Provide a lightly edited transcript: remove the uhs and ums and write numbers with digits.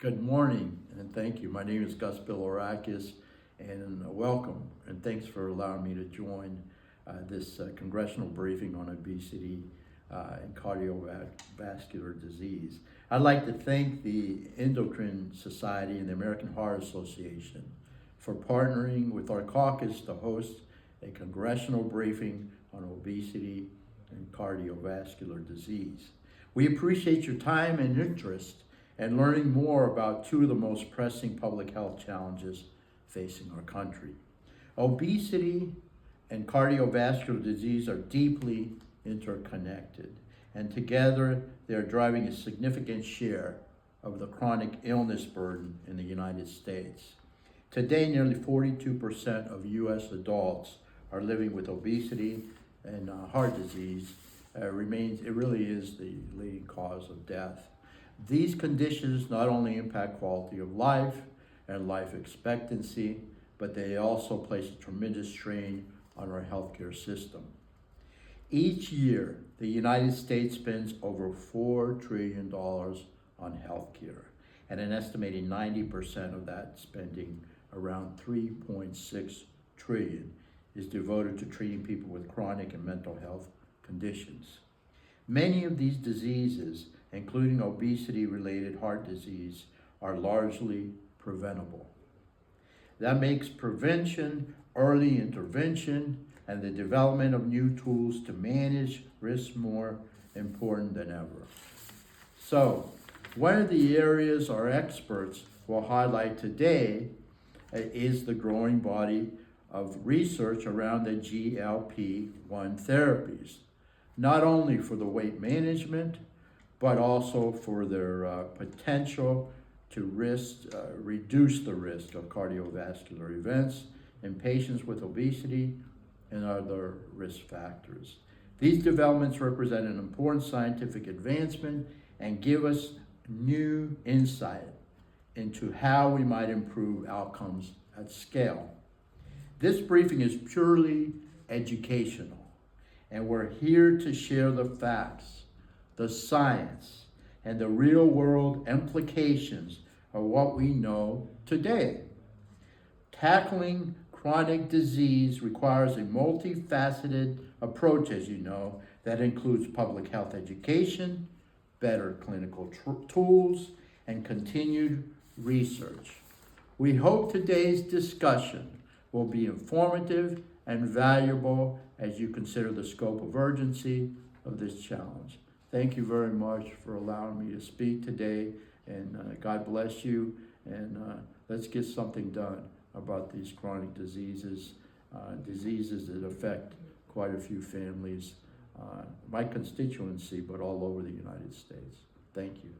Good morning and thank you. My name is Gus Bilirakis and welcome and thanks for allowing me to join this congressional briefing on obesity and cardiovascular disease. I'd like to thank the Endocrine Society and the American Heart Association for partnering with our caucus to host a congressional briefing on obesity and cardiovascular disease. We appreciate your time and interest and learning more about two of the most pressing public health challenges facing our country. Obesity and cardiovascular disease are deeply interconnected, and together they're driving a significant share of the chronic illness burden in the United States. Today, nearly 42% of U.S. adults are living with obesity, and heart disease it really is the leading cause of death. These conditions not only impact quality of life and life expectancy, but they also place a tremendous strain on our healthcare system. Each year, the United States spends over $4 trillion on healthcare, and an estimated 90% of that spending, around $3.6 trillion, is devoted to treating people with chronic and mental health conditions. Many of these diseases, including obesity-related heart disease, are largely preventable. That makes prevention, early intervention, and the development of new tools to manage risks more important than ever. So, one of the areas our experts will highlight today is the growing body of research around the GLP-1 therapies, not only for the weight management, but also for their potential to reduce the risk of cardiovascular events in patients with obesity and other risk factors. These developments represent an important scientific advancement and give us new insight into how we might improve outcomes at scale. This briefing is purely educational, and we're here to share the facts, the science, and the real-world implications of what we know today. Tackling chronic disease requires a multifaceted approach, as you know, that includes public health education, better clinical tools, and continued research. We hope today's discussion will be informative and valuable as you consider the scope of urgency of this challenge. Thank you very much for allowing me to speak today, and God bless you, and let's get something done about these chronic diseases, diseases that affect quite a few families, my constituency, but all over the United States. Thank you.